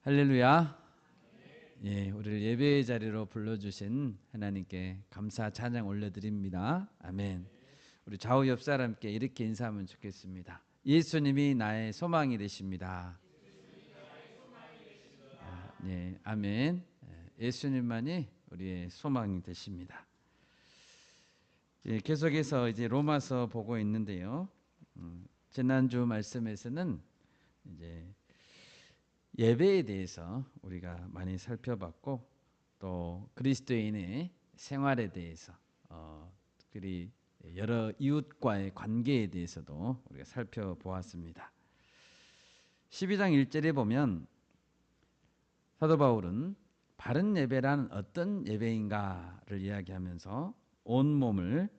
할렐루야. 예, 우리를 예배의 자리로 불러주신 하나님께 감사 찬양 올려드립니다. 아멘. 우리 좌우 옆 사람께 이렇게 인사하면 좋겠습니다. 예수님이 나의 소망이 되십니다. 예, 아멘. 예수님만이 우리의 소망이 되십니다. 예, 계속해서 이제 로마서 보고 있는데요. 지난주 말씀에서는 이제 예배에 대해서 우리가 많이 살펴봤고 또 그리스도인의 생활에 대해서 특별히 여러 이웃과의 관계에 대해서도 우리가 살펴보았습니다. 12장 1절에 보면 사도 바울은 바른 예배란 어떤 예배인가를 이야기하면서 온몸을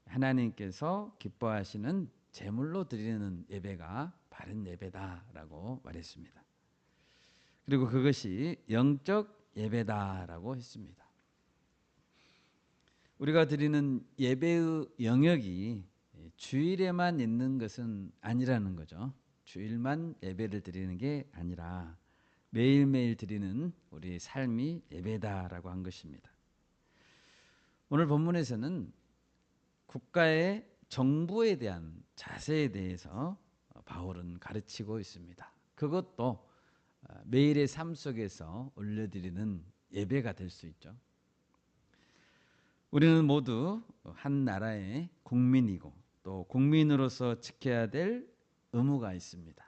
하나님께서 기뻐하시는 제물로 드리는 예배가 바른 예배다라고 말했습니다. 그리고 그것이 영적 예배다라고 했습니다. 우리가 드리는 예배의 영역이 주일에만 있는 것은 아니라는 거죠. 주일만 예배를 드리는 게 아니라 매일매일 드리는 우리의 삶이 예배다라고 한 것입니다. 오늘 본문에서는 국가의 정부에 대한 자세에 대해서 바울은 가르치고 있습니다. 그것도 매일의 삶 속에서 올려드리는 예배가 될 수 있죠. 우리는 모두 한 나라의 국민이고 또 국민으로서 지켜야 될 의무가 있습니다.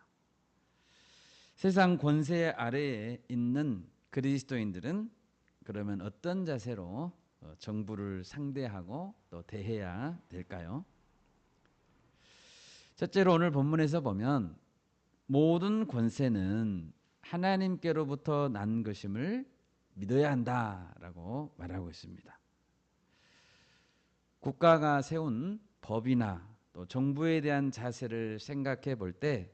세상 권세 아래에 있는 그리스도인들은 그러면 어떤 자세로 정부를 상대하고 또 대해야 될까요? 첫째로 오늘 본문에서 보면 모든 권세는 하나님께로부터 난 것임을 믿어야 한다라고 말하고 있습니다. 국가가 세운 법이나 또 정부에 대한 자세를 생각해 볼 때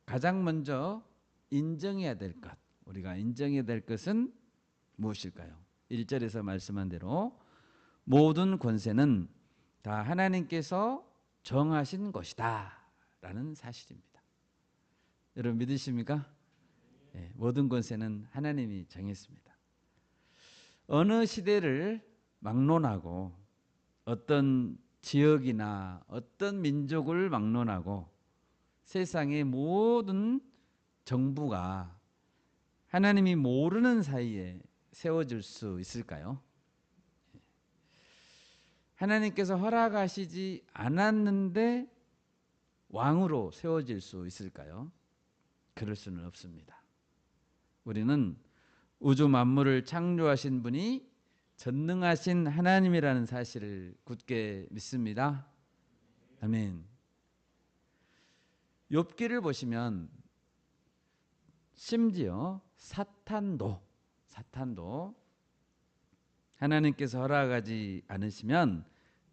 가장 먼저 인정해야 될 것, 우리가 인정해야 될 것은 무엇일까요? 1절에서 말씀한 대로 모든 권세는 다 하나님께서 정하신 것이다 라는 사실입니다. 여러분 믿으십니까? 네, 모든 권세는 하나님이 정했습니다. 어느 시대를 막론하고 어떤 지역이나 어떤 민족을 막론하고 세상의 모든 정부가 하나님이 모르는 사이에 세워질 수 있을까요? 하나님께서 허락하시지 않았는데 왕으로 세워질 수 있을까요? 그럴 수는 없습니다. 우리는 우주 만물을 창조하신 분이 전능하신 하나님이라는 사실을 굳게 믿습니다. 아멘. 욥기를 보시면 심지어 사탄도 하나님께서 허락하지 않으시면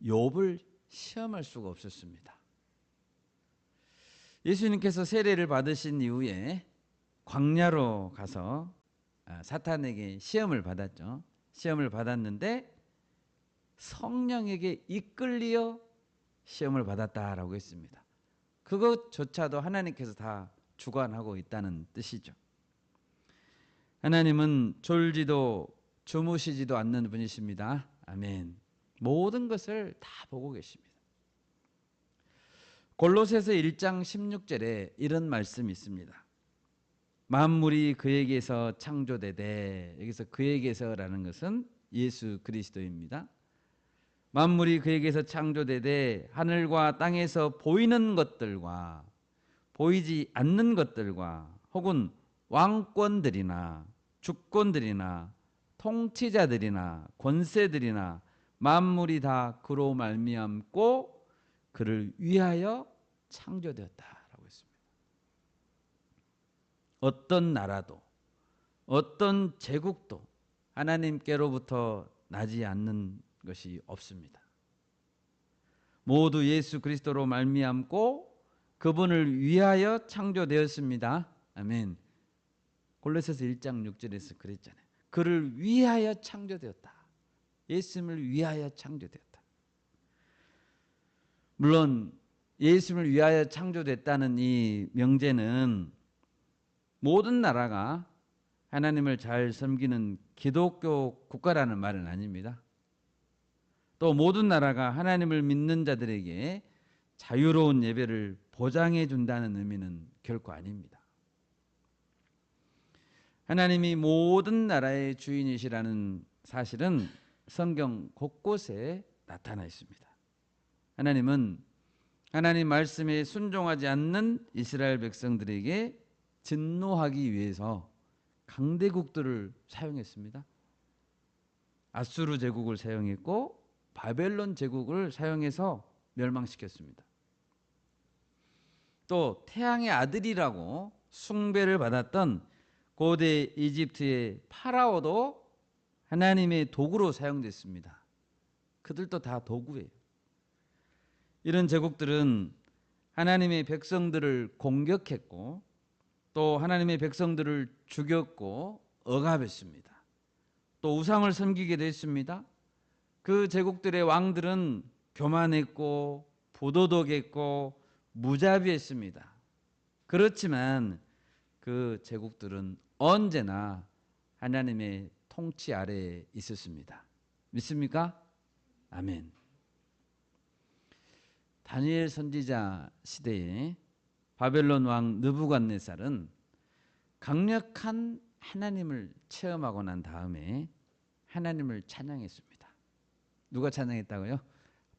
욥을 시험할 수가 없었습니다. 예수님께서 세례를 받으신 이후에 광야로 가서 사탄에게 시험을 받았죠. 시험을 받았는데 성령에게 이끌려 시험을 받았다라고 했습니다. 그것조차도 하나님께서 다 주관하고 있다는 뜻이죠. 하나님은 졸지도 주무시지도 않는 분이십니다. 아멘. 모든 것을 다 보고 계십니다. 골로새서 1장 16절에 이런 말씀이 있습니다. 만물이 그에게서 창조되되, 여기서 그에게서라는 것은 예수 그리스도입니다. 만물이 그에게서 창조되되 하늘과 땅에서 보이는 것들과 보이지 않는 것들과 혹은 왕권들이나 주권들이나 통치자들이나 권세들이나 만물이 다 그로 말미암고 그를 위하여 창조되었다라고 했습니다. 어떤 나라도 어떤 제국도 하나님께로부터 나지 않는 것이 없습니다. 모두 예수 그리스도로 말미암고 그분을 위하여 창조되었습니다. 아멘. 골로새서 1장 6절에서 그랬잖아요. 그를 위하여 창조되었다. 예수님을 위하여 창조되었다. 물론 예수님을 위하여 창조됐다는 이 명제는 모든 나라가 하나님을 잘 섬기는 기독교 국가라는 말은 아닙니다. 또 모든 나라가 하나님을 믿는 자들에게 자유로운 예배를 보장해 준다는 의미는 결코 아닙니다. 하나님이 모든 나라의 주인이시라는 사실은 성경 곳곳에 나타나 있습니다. 하나님은 하나님 말씀에 순종하지 않는 이스라엘 백성들에게 진노하기 위해서 강대국들을 사용했습니다. 아수르 제국을 사용했고 바벨론 제국을 사용해서 멸망시켰습니다. 또 태양의 아들이라고 숭배를 받았던 고대 이집트의 파라오도 하나님의 도구로 사용됐습니다. 그들도 다 도구예요. 이런 제국들은 하나님의 백성들을 공격했고 또 하나님의 백성들을 죽였고 억압했습니다. 또 우상을 섬기게 됐습니다. 그 제국들의 왕들은 교만했고 부도덕했고 무자비했습니다. 그렇지만 그 제국들은 언제나 하나님의 통치 아래에 있었습니다. 믿습니까? 아멘. 다니엘 선지자 시대에 바벨론 왕 느부갓네살은 강력한 하나님을 체험하고 난 다음에 하나님을 찬양했습니다. 누가 찬양했다고요?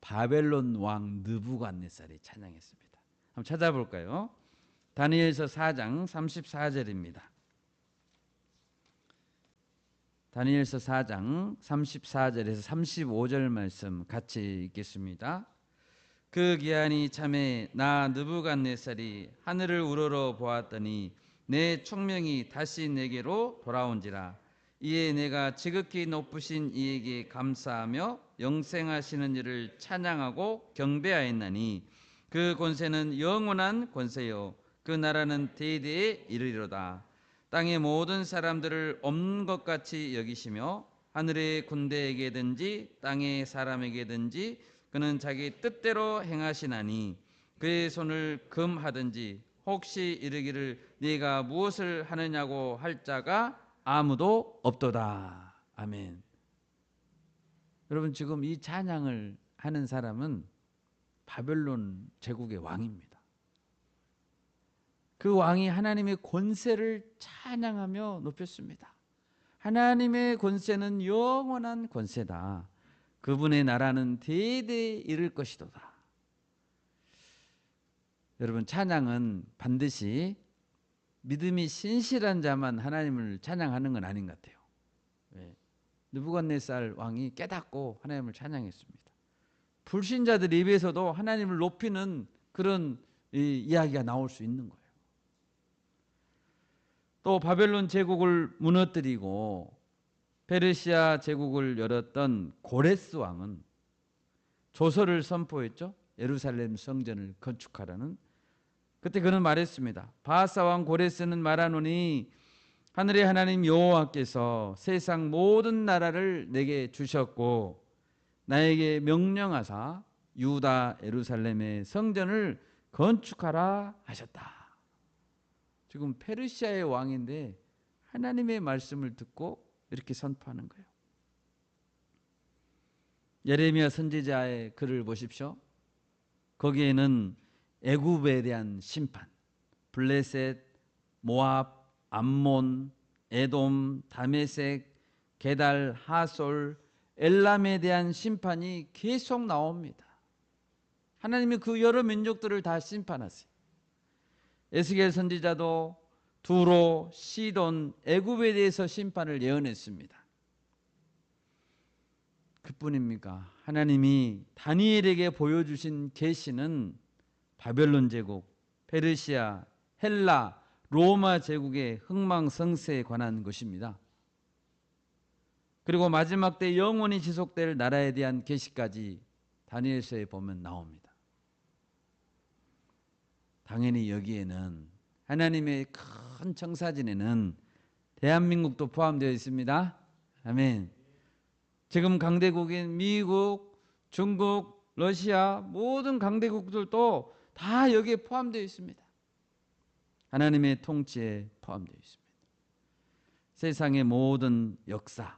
바벨론 왕 느부갓네살이 찬양했습니다. 한번 찾아볼까요? 다니엘서 4장 34절입니다. 다니엘서 4장 34절에서 35절 말씀 같이 읽겠습니다. 그 기한이 참에 나 느부갓네살이 하늘을 우러러 보았더니 내 총명이 다시 내게로 돌아온지라. 이에 내가 지극히 높으신 이에게 감사하며 영생하시는 이를 찬양하고 경배하였나니 그 권세는 영원한 권세요 그 나라는 대대에 이르리로다. 땅의 모든 사람들을 없는 것 같이 여기시며 하늘의 군대에게든지 땅의 사람에게든지 그는 자기 뜻대로 행하시나니 그의 손을 금하든지 혹시 이르기를 네가 무엇을 하느냐고 할 자가 아무도 없도다. 아멘. 여러분 지금 이 찬양을 하는 사람은 바벨론 제국의 왕입니다. 그 왕이 하나님의 권세를 찬양하며 높였습니다. 하나님의 권세는 영원한 권세다. 그분의 나라는 대대에 이를 것이도다. 여러분 찬양은 반드시 믿음이 신실한 자만 하나님을 찬양하는 건 아닌 것 같아요. 느부갓네살 왕이 깨닫고 하나님을 찬양했습니다. 불신자들 입에서도 하나님을 높이는 그런 이야기가 나올 수 있는 거예요. 또 바벨론 제국을 무너뜨리고 페르시아 제국을 열었던 고레스 왕은 조서를 선포했죠. 예루살렘 성전을 건축하라는. 그때 그는 말했습니다. 바하사 왕 고레스는 말하노니 하늘의 하나님 여호와께서 세상 모든 나라를 내게 주셨고 나에게 명령하사 유다 예루살렘의 성전을 건축하라 하셨다. 지금 페르시아의 왕인데 하나님의 말씀을 듣고 이렇게 선포하는 거예요. 예레미야 선지자의 글을 보십시오. 거기에는 애굽에 대한 심판, 블레셋, 모압, 암몬, 에돔, 다메섹, 게달, 하솔, 엘람에 대한 심판이 계속 나옵니다. 하나님이 그 여러 민족들을 다 심판하세요. 에스겔 선지자도 두로, 시돈, 애굽에 대해서 심판을 예언했습니다. 그뿐입니까? 하나님이 다니엘에게 보여주신 계시는 바벨론 제국, 페르시아, 헬라, 로마 제국의 흥망성쇠에 관한 것입니다. 그리고 마지막 때 영원히 지속될 나라에 대한 계시까지 다니엘서에 보면 나옵니다. 당연히 여기에는 하나님의 큰 청사진에는 대한민국도 포함되어 있습니다. 아멘. 지금 강대국인 미국, 중국, 러시아 모든 강대국들도 다 여기에 포함되어 있습니다. 하나님의 통치에 포함되어 있습니다. 세상의 모든 역사,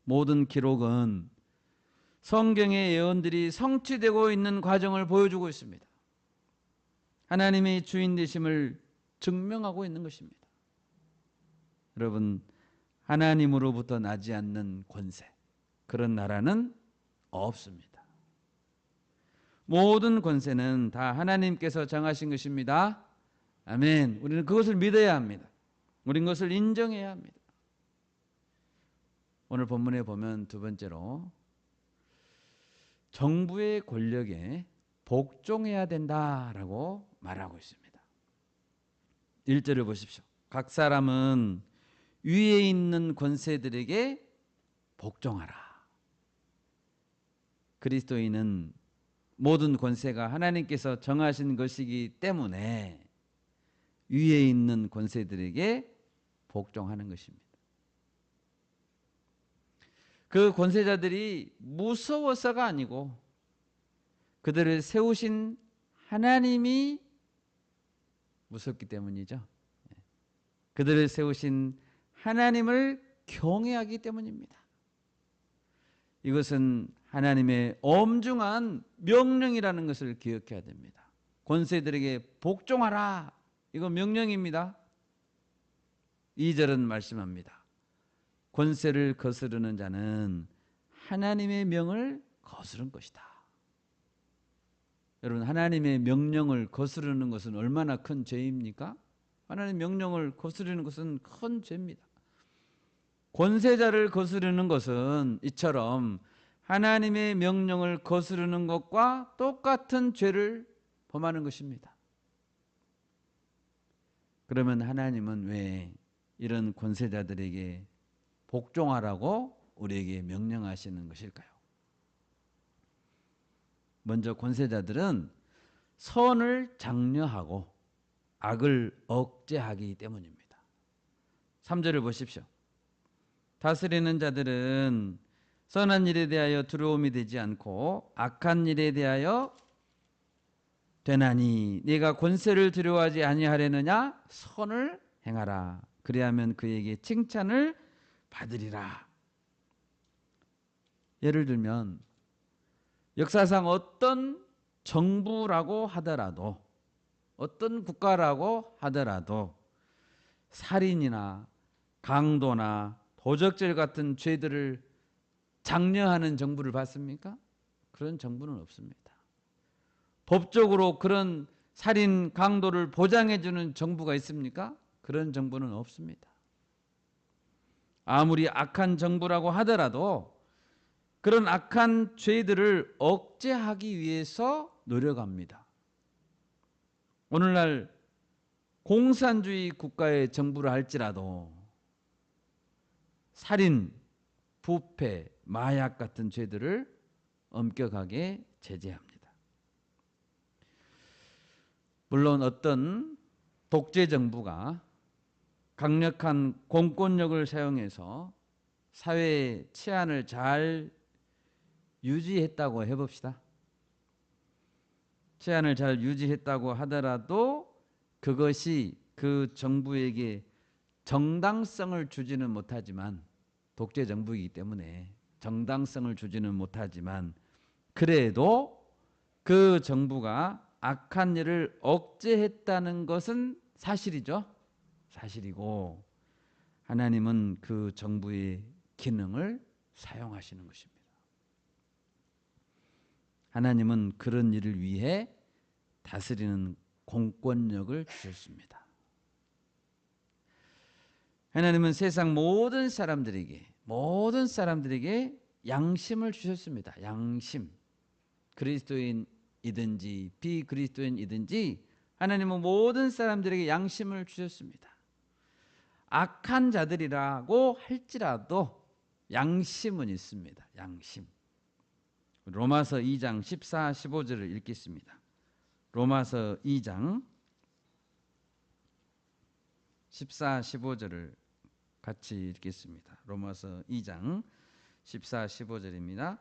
모든 기록은 성경의 예언들이 성취되고 있는 과정을 보여주고 있습니다. 하나님의 주인 되심을 증명하고 있는 것입니다. 여러분, 하나님으로부터 나지 않는 권세, 그런 나라는 없습니다. 모든 권세는 다 하나님께서 정하신 것입니다. 아멘. 우리는 그것을 믿어야 합니다. 우리는 그것을 인정해야 합니다. 오늘 본문에 보면 두 번째로 정부의 권력에 복종해야 된다라고 말하고 있습니다. 1절을 보십시오. 각 사람은 위에 있는 권세들에게 복종하라. 그리스도인은 모든 권세가 하나님께서 정하신 것이기 때문에 위에 있는 권세들에게 복종하는 것입니다. 그 권세자들이 무서워서가 아니고 그들을 세우신 하나님이 무섭기 때문이죠. 그들을 세우신 하나님을 경외하기 때문입니다. 이것은 하나님의 엄중한 명령이라는 것을 기억해야 됩니다. 권세들에게 복종하라. 이건 명령입니다. 2절은 말씀합니다. 권세를 거스르는 자는 하나님의 명을 거스른 것이다. 여러분, 하나님의 명령을 거스르는 것은 얼마나 큰 죄입니까? 하나님의 명령을 거스르는 것은 큰 죄입니다. 권세자를 거스르는 것은 이처럼 하나님의 명령을 거스르는 것과 똑같은 죄를 범하는 것입니다. 그러면 하나님은 왜 이런 권세자들에게 복종하라고 우리에게 명령하시는 것일까요? 먼저 권세자들은 선을 장려하고 악을 억제하기 때문입니다. 3절을 보십시오. 다스리는 자들은 선한 일에 대하여 두려움이 되지 않고 악한 일에 대하여 되나니 네가 권세를 두려워하지 아니하려느냐? 선을 행하라. 그리하면 그에게 칭찬을 받으리라. 예를 들면 역사상 어떤 정부라고 하더라도 어떤 국가라고 하더라도 살인이나 강도나 도적질 같은 죄들을 장려하는 정부를 봤습니까? 그런 정부는 없습니다. 법적으로 그런 살인, 강도를 보장해 주는 정부가 있습니까? 그런 정부는 없습니다. 아무리 악한 정부라고 하더라도 그런 악한 죄들을 억제하기 위해서 노력합니다. 오늘날 공산주의 국가의 정부를 할지라도 살인, 부패, 마약 같은 죄들을 엄격하게 제재합니다. 물론 어떤 독재 정부가 강력한 공권력을 사용해서 사회의 치안을 잘 유지했다고 해봅시다. 치안을 잘 유지했다고 하더라도 그것이 그 정부에게 정당성을 주지는 못하지만, 독재 정부이기 때문에 정당성을 주지는 못하지만, 그래도 그 정부가 악한 일을 억제했다는 것은 사실이죠. 사실이고 하나님은 그 정부의 기능을 사용하시는 것입니다. 하나님은 그런 일을 위해 다스리는 공권력을 주셨습니다. 하나님은 세상 모든 사람들에게 양심을 주셨습니다. 양심. 그리스도인이든지 비그리스도인이든지 하나님은 모든 사람들에게 양심을 주셨습니다. 악한 자들이라고 할지라도 양심은 있습니다. 양심. 로마서 2장 14, 15절을 읽겠습니다. 로마서 2장 14, 15절을 같이 읽겠습니다. 로마서 2장 14, 15절입니다.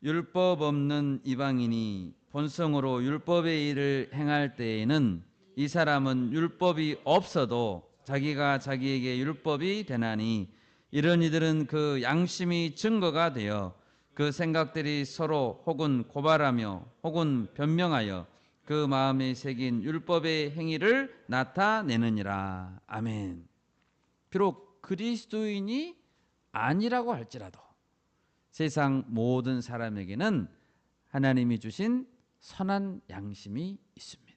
율법 없는 이방인이 본성으로 율법의 일을 행할 때에는 이 사람은 율법이 없어도 자기가 자기에게 율법이 되나니 이런 이들은 그 양심이 증거가 되어 그 생각들이 서로 혹은 고발하며 혹은 변명하여 그 마음에 새긴 율법의 행위를 나타내느니라. 아멘. 비록 그리스도인이 아니라고 할지라도 세상 모든 사람에게는 하나님이 주신 선한 양심이 있습니다.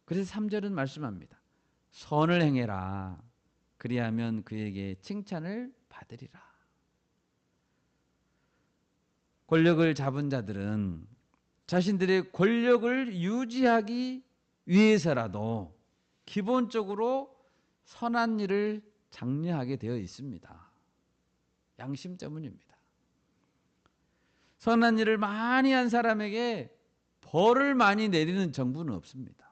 그래서 3절은 말씀합니다. 선을 행해라. 그리하면 그에게 칭찬을 받으리라. 권력을 잡은 자들은 자신들의 권력을 유지하기 위해서라도 기본적으로 선한 일을 장려하게 되어 있습니다. 양심 때문입니다. 선한 일을 많이 한 사람에게 벌을 많이 내리는 정부는 없습니다.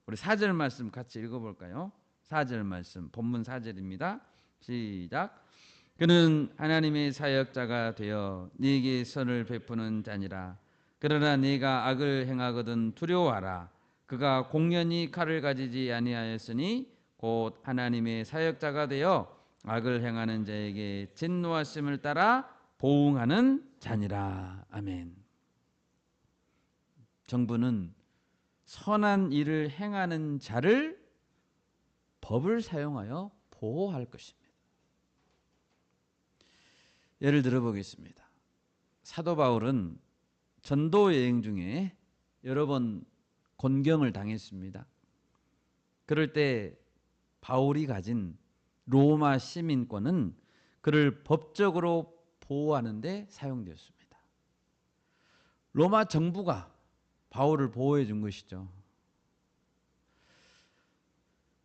우리 4절 말씀 같이 읽어볼까요? 4절 말씀, 본문 4절입니다. 시작. 그는 하나님의 사역자가 되어 네게 선을 베푸는 자니라. 그러나 네가 악을 행하거든 두려워하라. 그가 공연히 칼을 가지지 아니하였으니 곧 하나님의 사역자가 되어 악을 행하는 자에게 진노하심을 따라 보응하는 자니라. 아멘. 정부는 선한 일을 행하는 자를 법을 사용하여 보호할 것입니다. 예를 들어 보겠습니다. 사도 바울은 전도 여행 중에 여러 번 곤경을 당했습니다. 그럴 때 바울이 가진 로마 시민권은 그를 법적으로 보호하는 데 사용되었습니다. 로마 정부가 바울을 보호해 준 것이죠.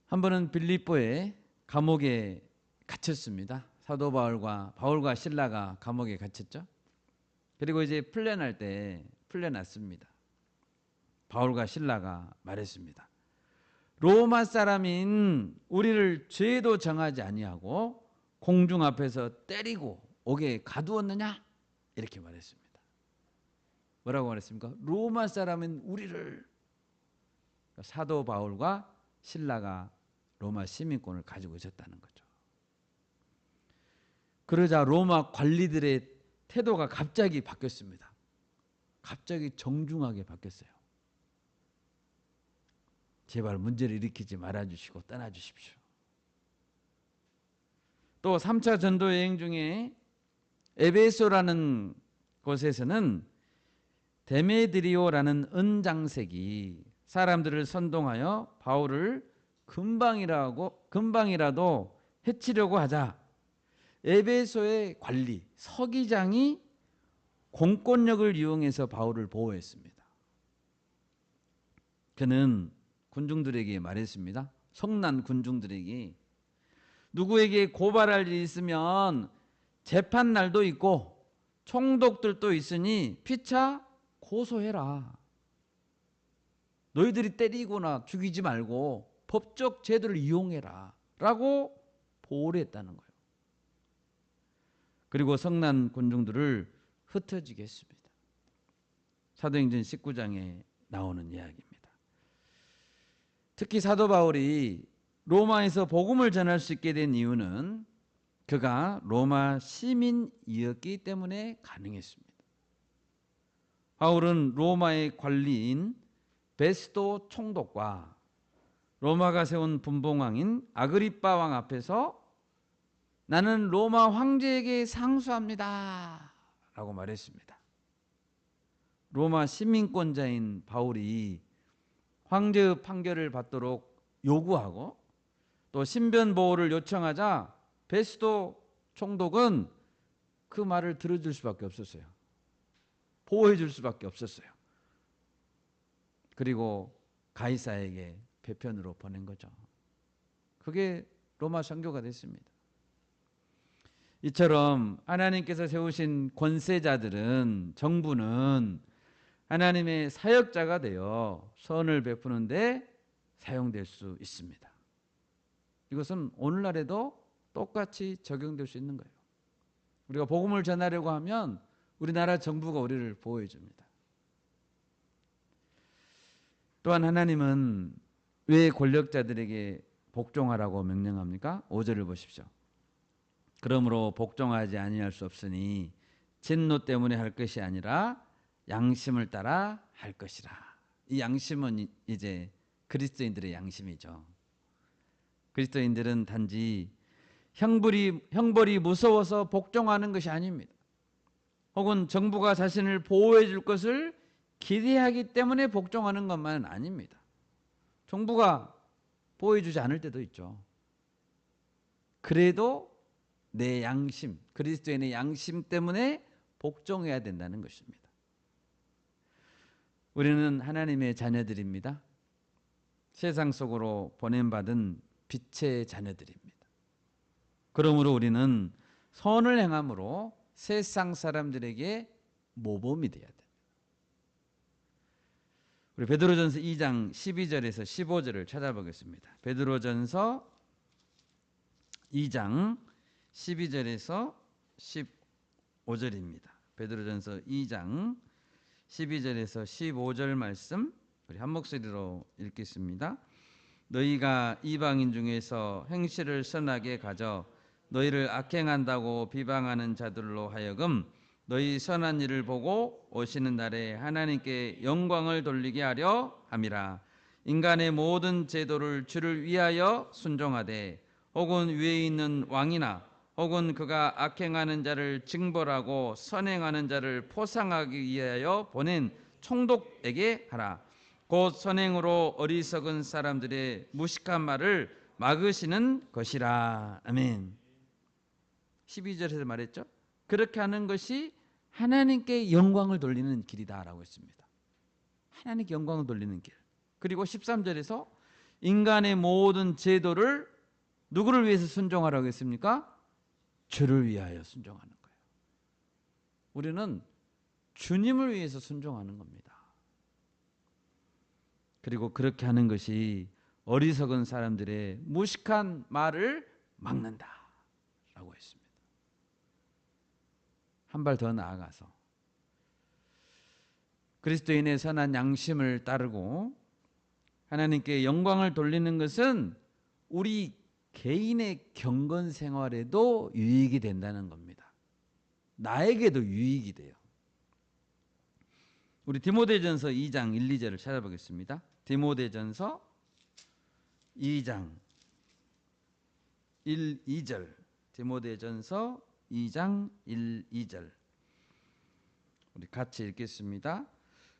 한 번은 빌립보의 감옥에 갇혔습니다. 사도 바울과 실라가 감옥에 갇혔죠. 그리고 이제 풀려났습니다. 바울과 실라가 말했습니다. 로마 사람인 우리를 죄도 정하지 아니하고 공중 앞에서 때리고 옥에 가두었느냐? 이렇게 말했습니다. 뭐라고 말했습니까? 로마 사람인 우리를. 사도 바울과 실라가 로마 시민권을 가지고 있었다는 거죠. 그러자 로마 관리들의 태도가 갑자기 바뀌었습니다. 갑자기 정중하게 바뀌었어요. 제발 문제를 일으키지 말아주시고 떠나주십시오. 또 3차 전도 여행 중에 에베소라는 곳에서는 데메드리오라는 은장색이 사람들을 선동하여 바울을 금방이라도 해치려고 하자 에베소의 관리 서기장이 공권력을 이용해서 바울을 보호했습니다. 그는 군중들에게 말했습니다. 성난 군중들에게 누구에게 고발할 일이 있으면 재판 날도 있고 총독들도 있으니 피차 고소해라. 너희들이 때리거나 죽이지 말고 법적 제도를 이용해라 라고 보호를 했다는 거예요. 그리고 성난 군중들을 흩어지게 했습니다. 사도행전 19장에 나오는 이야기입니다. 특히 사도 바울이 로마에서 복음을 전할 수 있게 된 이유는 그가 로마 시민이었기 때문에 가능했습니다. 바울은 로마의 관리인 베스도 총독과 로마가 세운 분봉왕인 아그리빠 왕 앞에서 나는 로마 황제에게 상수합니다 라고 말했습니다. 로마 시민권자인 바울이 황제의 판결을 받도록 요구하고 또 신변 보호를 요청하자 베스도 총독은 그 말을 들어줄 수밖에 없었어요. 보호해 줄 수밖에 없었어요. 그리고 가이사에게 배편으로 보낸 거죠. 그게 로마 선교가 됐습니다. 이처럼 하나님께서 세우신 권세자들은, 정부는 하나님의 사역자가 되어 선을 베푸는데 사용될 수 있습니다. 이것은 오늘날에도 똑같이 적용될 수 있는 거예요. 우리가 복음을 전하려고 하면 우리나라 정부가 우리를 보호해 줍니다. 또한 하나님은 왜 권력자들에게 복종하라고 명령합니까? 5절을 보십시오. 그러므로 복종하지 아니할 수 없으니 진노 때문에 할 것이 아니라 양심을 따라 할 것이라. 이 양심은 이제 그리스도인들의 양심이죠. 그리스도인들은 단지 형벌이 무서워서 복종하는 것이 아닙니다. 혹은 정부가 자신을 보호해 줄 것을 기대하기 때문에 복종하는 것만은 아닙니다. 정부가 보호해 주지 않을 때도 있죠. 그래도 내 양심, 그리스도인의 양심 때문에 복종해야 된다는 것입니다. 우리는 하나님의 자녀들입니다. 세상 속으로 보냄받은 빛의 자녀들입니다. 그러므로 우리는 선을 행함으로 세상 사람들에게 모범이 되어야 됩니다. 우리 베드로전서 2장 12절에서 15절을 찾아보겠습니다. 베드로전서 2장 12절에서 15절입니다. 베드로전서 2장 12절에서 15절 말씀 우리 한 목소리로 읽겠습니다. 너희가 이방인 중에서 행실을 선하게 가져 너희를 악행한다고 비방하는 자들로 하여금 너희 선한 일을 보고 오시는 날에 하나님께 영광을 돌리게 하려 함이라. 인간의 모든 제도를 주를 위하여 순종하되 혹은 위에 있는 왕이나 혹은 그가 악행하는 자를 징벌하고 선행하는 자를 포상하기 위하여 보낸 총독에게 하라. 곧 선행으로 어리석은 사람들의 무식한 말을 막으시는 것이라. 아멘. 12절에서 말했죠. 그렇게 하는 것이 하나님께 영광을 돌리는 길이다라고 했습니다. 하나님께 영광을 돌리는 길. 그리고 13절에서 인간의 모든 제도를 누구를 위해서 순종하라고 했습니까? 주를 위하여 순종하는 거예요. 우리는 주님을 위해서 순종하는 겁니다. 그리고 그렇게 하는 것이 어리석은 사람들의 무식한 말을 막는다라고 했습니다. 한 발 더 나아가서 그리스도인의 선한 양심을 따르고 하나님께 영광을 돌리는 것은 우리 개인의 경건 생활에도 유익이 된다는 겁니다. 나에게도 유익이 돼요. 우리 디모데전서 2장 1, 2절을 찾아보겠습니다. 디모데전서 2장 1, 2절. 디모데전서 2장 1, 2절. 우리 같이 읽겠습니다.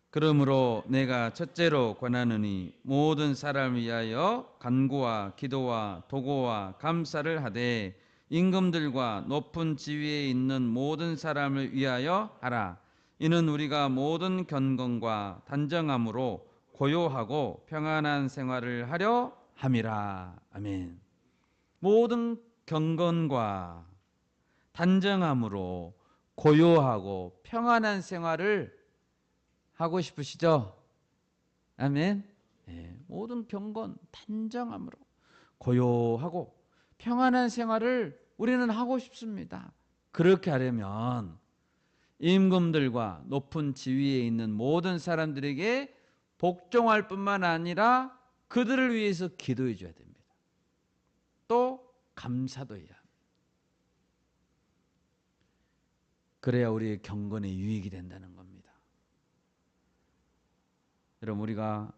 그러므로 내가 첫째로 권하노니 모든 사람을 위하여 간구와 기도와 도고와 감사를 하되 임금들과 높은 지위에 있는 모든 사람을 위하여 하라. 이는 우리가 모든 견건과 단정함으로 고요하고 평안한 생활을 하려 함이라. 아멘. 모든 경건과 단정함으로 고요하고 평안한 생활을 하고 싶으시죠? 아멘. 네, 모든 경건, 단정함으로 고요하고 평안한 생활을 우리는 하고 싶습니다. 그렇게 하려면 임금들과 높은 지위에 있는 모든 사람들에게 복종할 뿐만 아니라 그들을 위해서 기도해 줘야 됩니다. 또 감사도 해야 합니다. 그래야 우리의 경건에 유익이 된다는 겁니다. 여러분, 우리가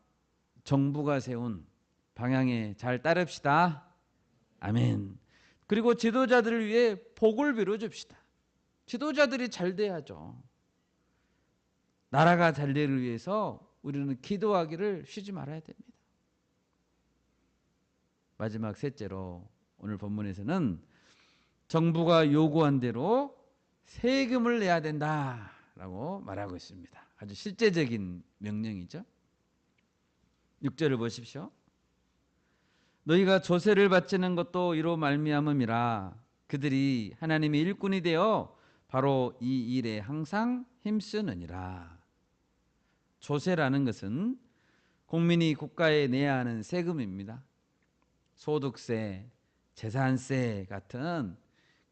정부가 세운 방향에 잘 따릅시다. 아멘. 그리고 지도자들을 위해 복을 빌어줍시다. 지도자들이 잘 돼야죠. 나라가 잘 되기를 위해서 우리는 기도하기를 쉬지 말아야 됩니다. 마지막 셋째로 오늘 본문에서는 정부가 요구한 대로 세금을 내야 된다라고 말하고 있습니다. 아주 실제적인 명령이죠. 6절을 보십시오. 너희가 조세를 바치는 것도 이로 말미암음이라. 그들이 하나님의 일꾼이 되어 바로 이 일에 항상 힘쓰느니라. 조세라는 것은 국민이 국가에 내야 하는 세금입니다. 소득세, 재산세 같은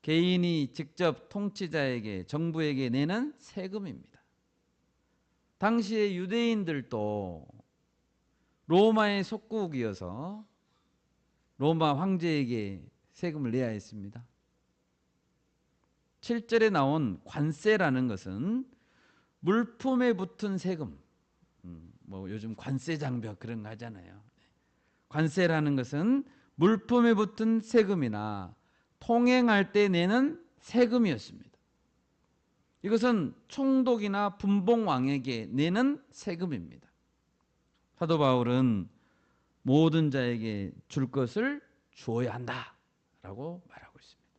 개인이 직접 통치자에게, 정부에게 내는 세금입니다. 당시의 유대인들도 로마의 속국이어서 로마 황제에게 세금을 내야 했습니다. 7절에 나온 관세라는 것은 물품에 붙은 세금, 뭐 요즘 관세 장벽 그런 거 하잖아요. 관세라는 것은 물품에 붙은 세금이나 통행할 때 내는 세금이었습니다. 이것은 총독이나 분봉왕에게 내는 세금입니다. 사도 바울은 모든 자에게 줄 것을 주어야 한다라고 말하고 있습니다.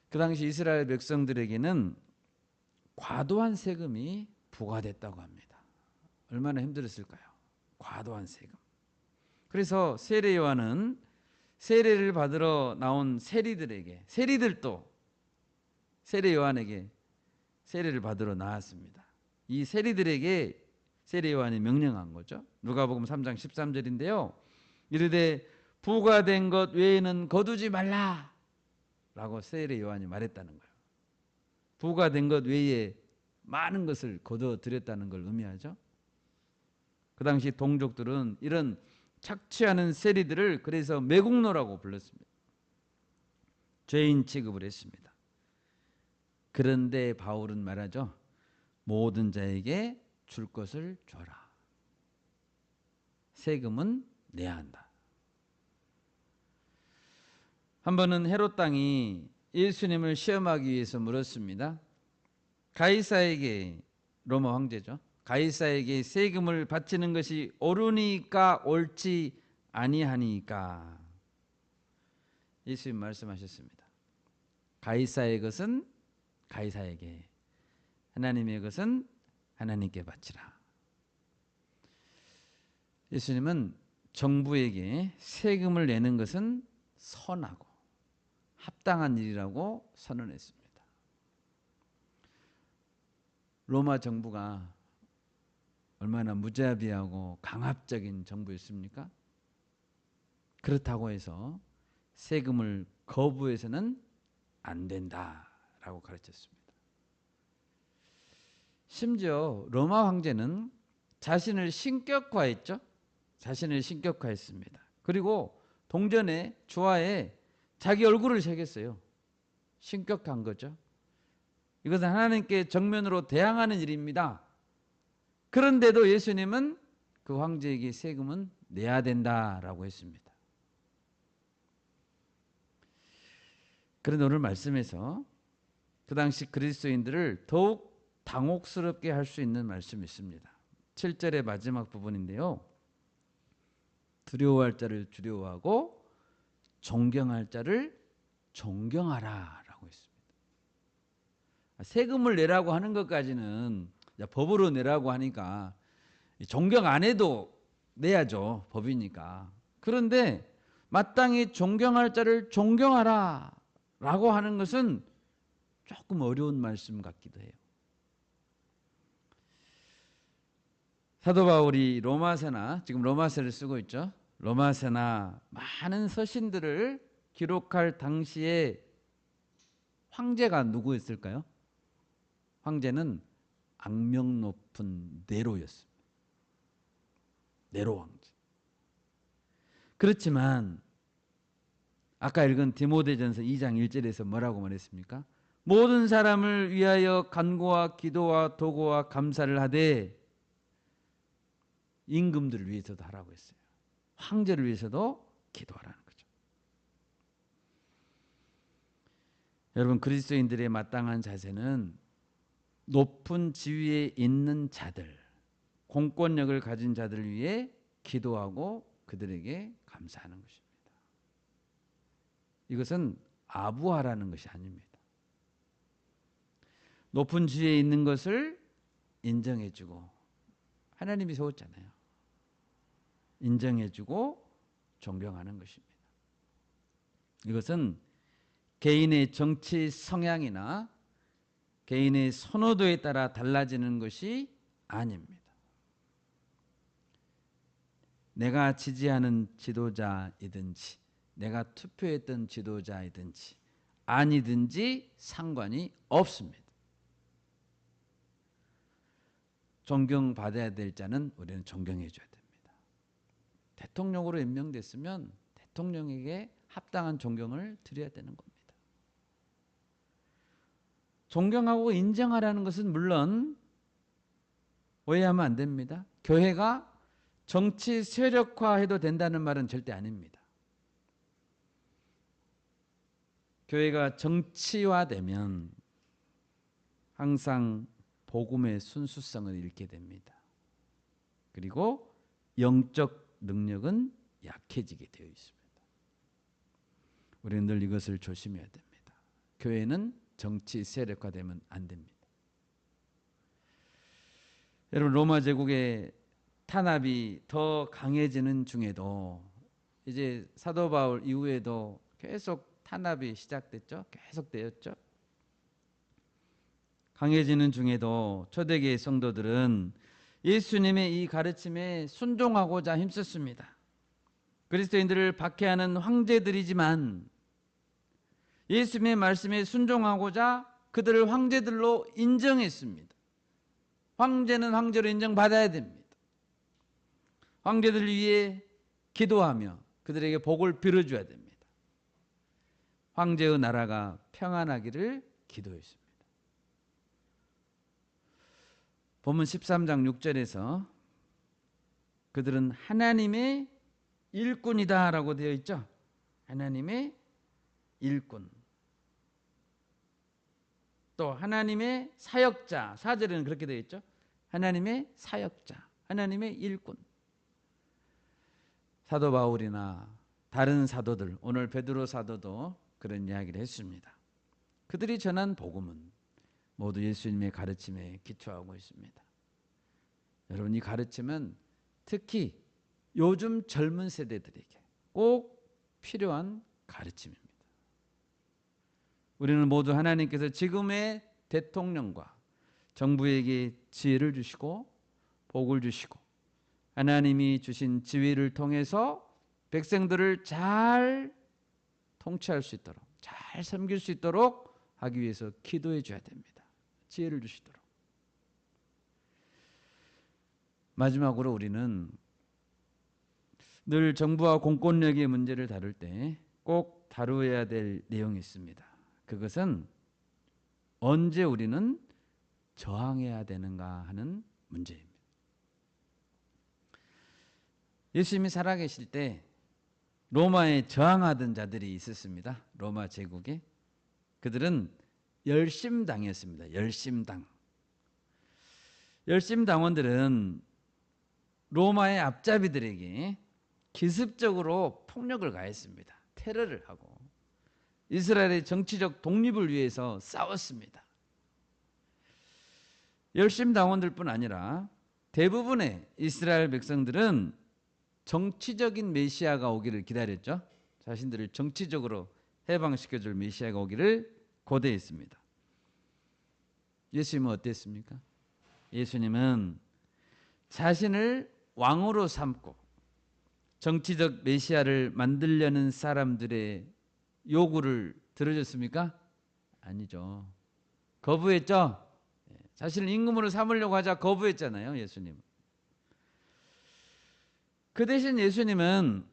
그 당시 이스라엘 백성들에게는 과도한 세금이 부과됐다고 합니다. 얼마나 힘들었을까요? 과도한 세금. 그래서 세례 요한은 세례를 받으러 나온 세리들에게, 세리들도 세례 요한에게 세례를 받으러 나왔습니다. 이 세리들에게 세례 요한이 명령한 거죠. 누가복음 3장 13절인데요. 이르되 부과된 것 외에는 거두지 말라 라고 세례 요한이 말했다는 거예요. 부과된 것 외에 많은 것을 거둬 드렸다는 걸 의미하죠. 그 당시 동족들은 이런 착취하는 세리들을 그래서 매국노라고 불렀습니다. 죄인 취급을 했습니다. 그런데 바울은 말하죠. 모든 자에게 줄 것을 줘라. 세금은 내야 한다. 한 번은 헤롯 왕이 예수님을 시험하기 위해서 물었습니다. 가이사에게, 로마 황제죠, 가이사에게 세금을 바치는 것이 옳으니까 옳지 아니하니까. 예수님 말씀하셨습니다. 가이사의 것은 가이사에게, 하나님의 것은 하나님께 바치라. 예수님은 정부에게 세금을 내는 것은 선하고 합당한 일이라고 선언했습니다. 로마 정부가 얼마나 무자비하고 강압적인 정부였습니까? 그렇다고 해서 세금을 거부해서는 안 된다라고 가르쳤습니다. 심지어 로마 황제는 자신을 신격화했죠. 자신을 신격화했습니다. 그리고 동전의 주화에 자기 얼굴을 새겼어요. 신격한 거죠. 이것은 하나님께 정면으로 대항하는 일입니다. 그런데도 예수님은 그 황제에게 세금은 내야 된다라고 했습니다. 그런데 오늘 말씀에서 그 당시 그리스도인들을 더욱 당혹스럽게 할 수 있는 말씀이 있습니다. 7절의 마지막 부분인데요. 두려워할 자를 두려워하고 존경할 자를 존경하라 라고 했습니다. 세금을 내라고 하는 것까지는 법으로 내라고 하니까 존경 안 해도 내야죠. 법이니까. 그런데 마땅히 존경할 자를 존경하라 라고 하는 것은 조금 어려운 말씀 같기도 해요. 사도 바울이 로마서나, 지금 로마서를 쓰고 있죠. 로마서나 많은 서신들을 기록할 당시에 황제가 누구였을까요? 황제는 악명 높은 네로였습니다. 네로 황제. 그렇지만 아까 읽은 디모데전서 2장 1절에서 뭐라고 말했습니까? 모든 사람을 위하여 간구와 기도와 도구와 감사를 하되, 임금들을 위해서도 하라고 했어요. 황제를 위해서도 기도하라는 거죠. 여러분, 그리스도인들의 마땅한 자세는 높은 지위에 있는 자들, 공권력을 가진 자들을 위해 기도하고 그들에게 감사하는 것입니다. 이것은 아부하라는 것이 아닙니다. 높은 지위에 있는 것을 인정해주고, 하나님이 세웠잖아요. 인정해주고 존경하는 것입니다. 이것은 개인의 정치 성향이나 개인의 선호도에 따라 달라지는 것이 아닙니다. 내가 지지하는 지도자이든지 내가 투표했던 지도자이든지 아니든지 상관이 없습니다. 존경받아야 될 자는 우리는 존경해 줘야 됩니다. 대통령으로 임명됐으면 대통령에게 합당한 존경을 드려야 되는 겁니다. 존경하고 인정하라는 것은 물론 오해하면 안 됩니다. 교회가 정치 세력화해도 된다는 말은 절대 아닙니다. 교회가 정치화되면 항상 복음의 순수성을 잃게 됩니다. 그리고 영적 능력은 약해지게 되어 있습니다. 우리는 늘 이것을 조심해야 됩니다. 교회는 정치 세력화되면 안 됩니다. 여러분, 로마 제국의 탄압이 더 강해지는 중에도 이제 사도 바울 이후에도 계속 탄압이 시작됐죠. 계속되었죠. 강해지는 중에도 초대교회 성도들은 예수님의 이 가르침에 순종하고자 힘썼습니다. 그리스도인들을 박해하는 황제들이지만 예수님의 말씀에 순종하고자 그들을 황제들로 인정했습니다. 황제는 황제로 인정받아야 됩니다. 황제들을 위해 기도하며 그들에게 복을 빌어줘야 됩니다. 황제의 나라가 평안하기를 기도했습니다. 본문 13장 6절에서 그들은 하나님의 일꾼이다 라고 되어 있죠. 하나님의 일꾼. 또 하나님의 사역자. 4절에는 그렇게 되어 있죠. 하나님의 사역자, 하나님의 일꾼. 사도 바울이나 다른 사도들, 오늘 베드로 사도도 그런 이야기를 했습니다. 그들이 전한 복음은 모두 예수님의 가르침에 기초하고 있습니다. 여러분, 이 가르침은 특히 요즘 젊은 세대들에게 꼭 필요한 가르침입니다. 우리는 모두 하나님께서 지금의 대통령과 정부에게 지혜를 주시고 복을 주시고 하나님이 주신 지위를 통해서 백성들을 잘 통치할 수 있도록, 잘 섬길 수 있도록 하기 위해서 기도해 줘야 됩니다. 지혜를 주시도록. 마지막으로 우리는 늘 정부와 공권력의 문제를 다룰 때 꼭 다루어야 될 내용이 있습니다. 그것은 언제 우리는 저항해야 되는가 하는 문제입니다. 예수님이 살아계실 때 로마에 저항하던 자들이 있었습니다. 로마 제국에. 그들은 열심당이었습니다. 열심당. 열심당원들은 로마의 앞잡이들에게 기습적으로 폭력을 가했습니다. 테러를 하고 이스라엘의 정치적 독립을 위해서 싸웠습니다. 열심당원들뿐 아니라 대부분의 이스라엘 백성들은 정치적인 메시아가 오기를 기다렸죠. 자신들을 정치적으로 해방시켜줄 메시아가 오기를 고대했습니다. 예수님은 어땠습니까? 예수님은 자신을 왕으로 삼고 정치적 메시아를 만들려는 사람들의 요구를 들어줬습니까? 아니죠. 거부했죠. 자신을 임금으로 삼으려고 하자 거부했잖아요. 예수님. 그 대신 예수님은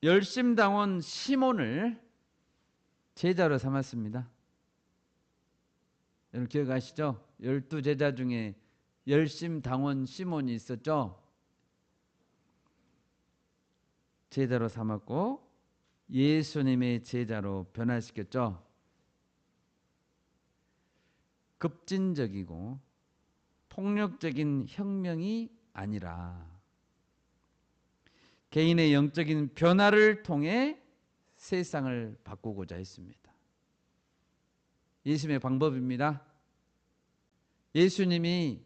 열심당원 시몬을 제자로 삼았습니다. 여러분 기억하시죠? 12제자 중에 열심당원 시몬이 있었죠. 제자로 삼았고 예수님의 제자로 변화시켰죠. 급진적이고 폭력적인 혁명이 아니라 개인의 영적인 변화를 통해 세상을 바꾸고자 했습니다. 예수님의 방법입니다. 예수님이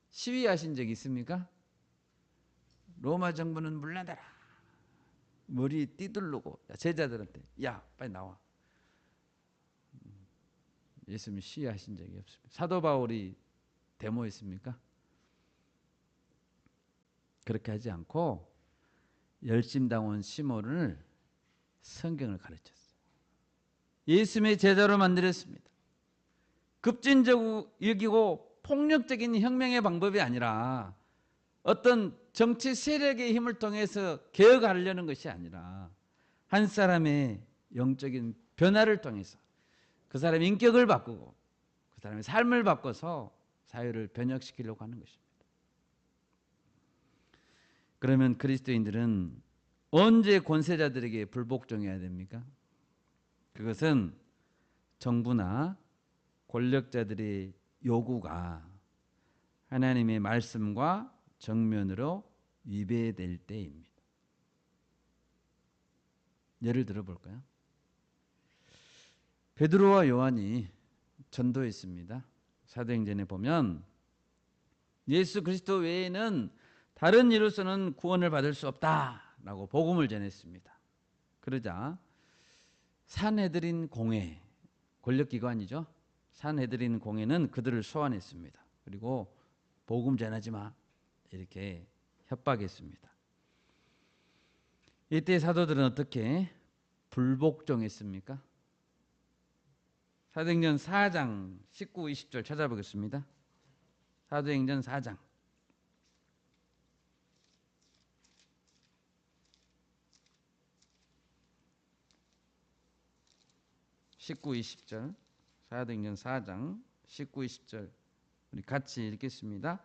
시위하신 적 있습니까? 로마 정부는 물러나라. 머리 띠들르고 제자들한테 야 빨리 나와. 예수님이 시위하신 적이 없습니다. 사도 바울이 데모했습니까? 그렇게 하지 않고 열심당원 시몬을 성경을 가르쳤어요. 예수님의 제자로 만들었습니다. 급진적이고 폭력적인 혁명의 방법이 아니라 어떤 정치 세력의 힘을 통해서 개혁하려는 것이 아니라 한 사람의 영적인 변화를 통해서 그 사람의 인격을 바꾸고 그 사람의 삶을 바꿔서 사회를 변혁시키려고 하는 것입니다. 그러면 그리스도인들은 언제 권세자들에게 불복종해야 됩니까? 그것은 정부나 권력자들의 요구가 하나님의 말씀과 정면으로 위배될 때입니다. 예를 들어 볼까요? 베드로와 요한이 전도했습니다. 사도행전에 보면 예수 그리스도 외에는 다른 이로서는 구원을 받을 수 없다라고 복음을 전했습니다. 그러자 산헤드린 공회, 권력기관이죠. 산헤드린 공회는 그들을 소환했습니다. 그리고 복음 전하지 마 이렇게 협박했습니다. 이때 사도들은 어떻게 불복종했습니까? 사도행전 4장 19, 20절 찾아보겠습니다. 사도행전 4장 19, 20절 사도행전 4장 19, 20절 우리 같이 읽겠습니다.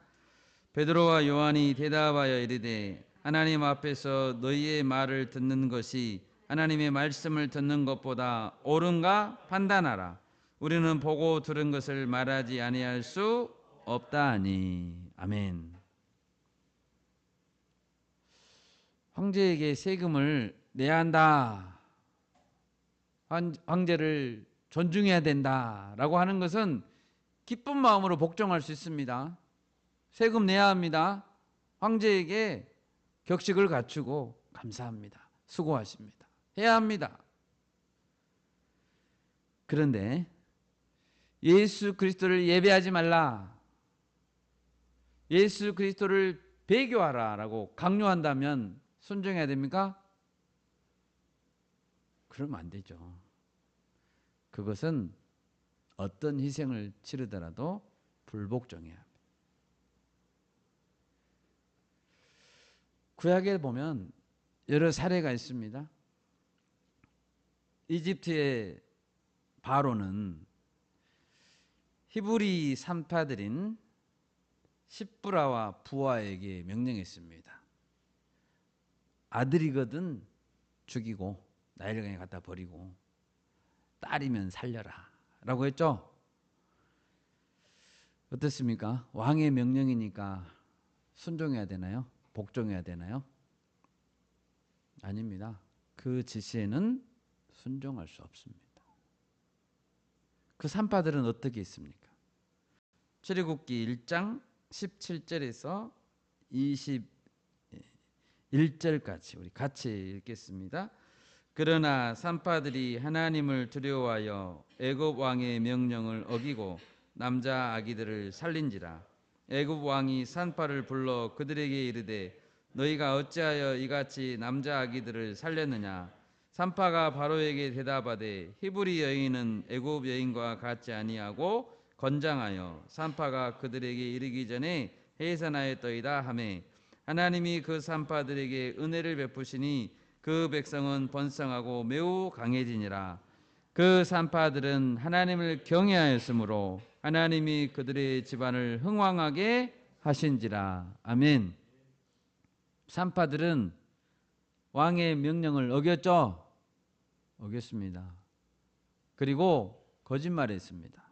베드로와 요한이 대답하여 이르되 하나님 앞에서 너희의 말을 듣는 것이 하나님의 말씀을 듣는 것보다 옳은가 판단하라. 우리는 보고 들은 것을 말하지 아니할 수 없다니. 아멘. 황제에게 세금을 내야 한다. 황제를 존중해야 된다라고 하는 것은 기쁜 마음으로 복종할 수 있습니다. 세금 내야 합니다. 황제에게 격식을 갖추고 감사합니다. 수고하십니다. 해야 합니다. 그런데 예수 그리스도를 예배하지 말라. 예수 그리스도를 배교하라라고 강요한다면 순종해야 됩니까? 그러면 안 되죠. 그것은 어떤 희생을 치르더라도 불복종해야 합니다. 구약에 보면 여러 사례가 있습니다. 이집트의 바로는 히브리 산파들인 십브라와 부하에게 명령했습니다. 아들이거든 죽이고 나일강에 갖다 버리고 딸이면 살려라 라고 했죠. 어떻습니까? 왕의 명령이니까 순종해야 되나요? 복종해야 되나요? 아닙니다. 그 지시에는 순종할 수 없습니다. 그 산파들은 어떻게 했습니까? 출애굽기 1장 17절에서 21절까지 우리 같이 읽겠습니다. 그러나 산파들이 하나님을 두려워하여 애굽 왕의 명령을 어기고 남자 아기들을 살린지라. 애굽 왕이 산파를 불러 그들에게 이르되 너희가 어찌하여 이같이 남자 아기들을 살렸느냐. 산파가 바로에게 대답하되 히브리 여인은 애굽 여인과 같지 아니하고 건장하여 산파가 그들에게 이르기 전에 해산하였더이다 하매 하나님이 그 산파들에게 은혜를 베푸시니 그 백성은 번성하고 매우 강해지니라. 그 산파들은 하나님을 경외하였으므로 하나님이 그들의 집안을 흥왕하게 하신지라. 아멘. 산파들은 왕의 명령을 어겼죠? 어겼습니다. 그리고 거짓말했습니다.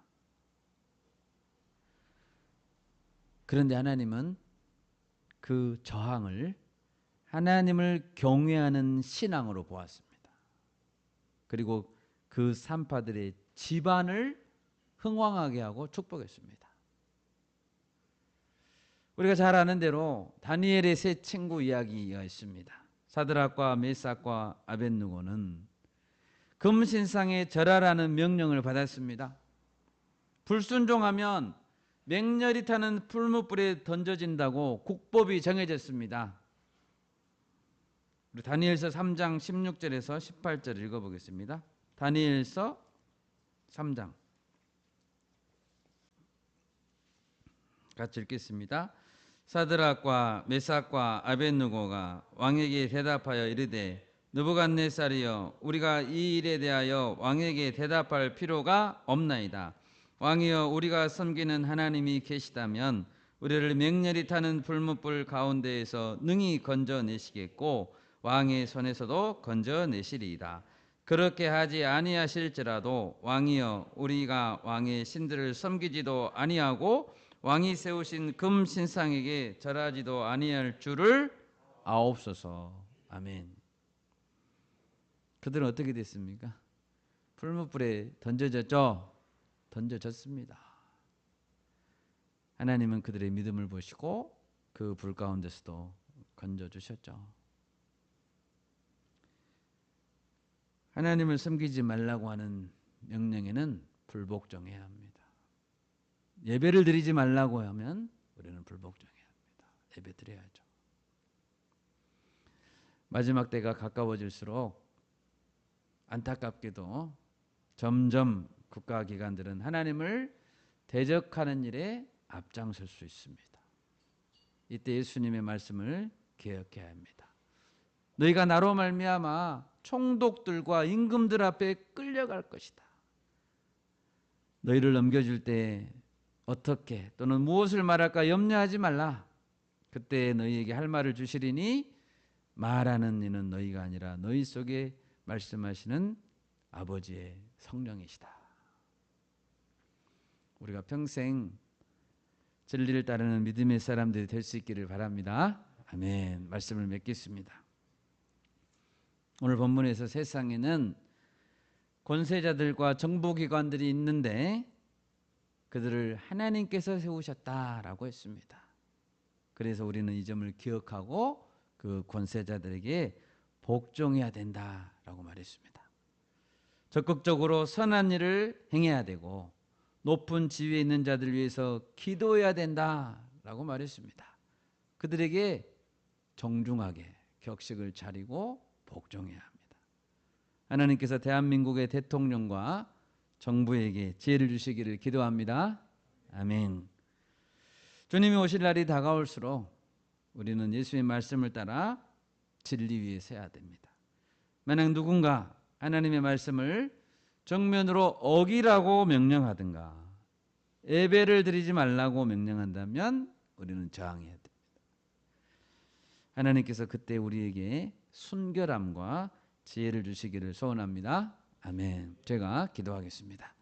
그런데 하나님은 그 저항을 하나님을 경외하는 신앙으로 보았습니다. 그리고 그 산파들의 집안을 흥왕하게 하고 축복했습니다. 우리가 잘 아는 대로 다니엘의 세 친구 이야기가 있습니다. 사드락과 메삭과 아벳느고는 금신상에 절하라는 명령을 받았습니다. 불순종하면 맹렬히 타는 풀무불에 던져진다고 국법이 정해졌습니다. 우리 다니엘서 3장 16절에서 18절 읽어보겠습니다. 다니엘서 3장 같이 읽겠습니다. 사드락과 메삭과 아벳느고가 왕에게 대답하여 이르되 느부갓네살이여 우리가 이 일에 대하여 왕에게 대답할 필요가 없나이다. 왕이여 우리가 섬기는 하나님이 계시다면 우리를 맹렬히 타는 불못불 가운데에서 능히 건져내시겠고 왕의 손에서도 건져내시리이다. 그렇게 하지 아니하실지라도 왕이여 우리가 왕의 신들을 섬기지도 아니하고 왕이 세우신 금 신상에게 절하지도 아니할 줄을 아옵소서. 아멘. 그들은 어떻게 됐습니까? 풀무불에 던져졌죠? 던져졌습니다. 하나님은 그들의 믿음을 보시고 그 불 가운데서도 건져주셨죠. 하나님을 섬기지 말라고 하는 명령에는 불복종해야 합니다. 예배를 드리지 말라고 하면 우리는 불복종해야 합니다. 예배 드려야죠. 마지막 때가 가까워질수록 안타깝게도 점점 국가기관들은 하나님을 대적하는 일에 앞장설 수 있습니다. 이때 예수님의 말씀을 기억해야 합니다. 너희가 나로 말미암아 총독들과 임금들 앞에 끌려갈 것이다. 너희를 넘겨줄 때 어떻게 또는 무엇을 말할까 염려하지 말라. 그때 너희에게 할 말을 주시리니 말하는 이는 너희가 아니라 너희 속에 말씀하시는 아버지의 성령이시다. 우리가 평생 진리를 따르는 믿음의 사람들이 될 수 있기를 바랍니다. 아멘. 말씀을 맺겠습니다. 오늘 본문에서 세상에는 권세자들과 정보기관들이 있는데 그들을 하나님께서 세우셨다라고 했습니다. 그래서 우리는 이 점을 기억하고 그 권세자들에게 복종해야 된다라고 말했습니다. 적극적으로 선한 일을 행해야 되고 높은 지위에 있는 자들 위해서 기도해야 된다라고 말했습니다. 그들에게 정중하게 격식을 차리고 복종해야 합니다. 하나님께서 대한민국의 대통령과 정부에게 지혜를 주시기를 기도합니다. 아멘. 주님이 오실 날이 다가올수록 우리는 예수의 말씀을 따라 진리 위에 서야 됩니다. 만약 누군가 하나님의 말씀을 정면으로 어기라고 명령하든가 예배를 드리지 말라고 명령한다면 우리는 저항해야 됩니다. 하나님께서 그때 우리에게 순결함과 지혜를 주시기를 소원합니다. 아멘. 제가 기도하겠습니다.